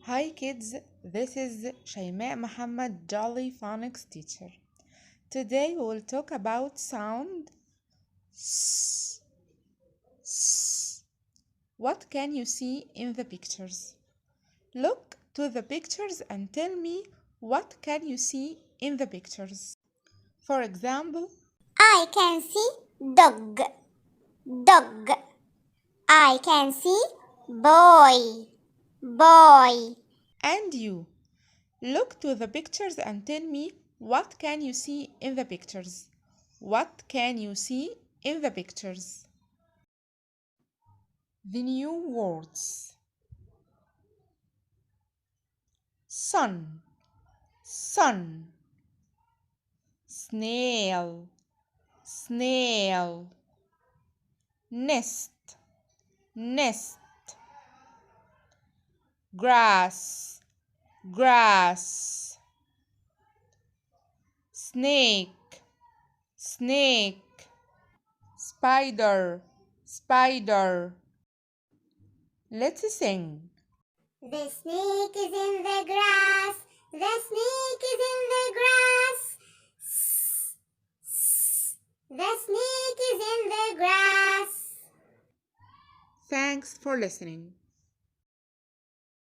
Hi kids, this is Shayma Muhammad, Jolly Phonics teacher. Today we will talk about sound S. S. What can you see in the pictures? Look to the pictures and tell me what can you see in the pictures. For example, I can see dog, dog. I can see boy, boy. and you. Look to the pictures and tell me what can you see in the pictures. What can you see in the pictures? The new words. Sun, sun. Snail, snail. Nest, nest. Grass, grass. Snake, snake. Spider, spider. Let's sing. The snake is in the grass. The snake is in the grass. The snake is in the grass. Thanks for listening.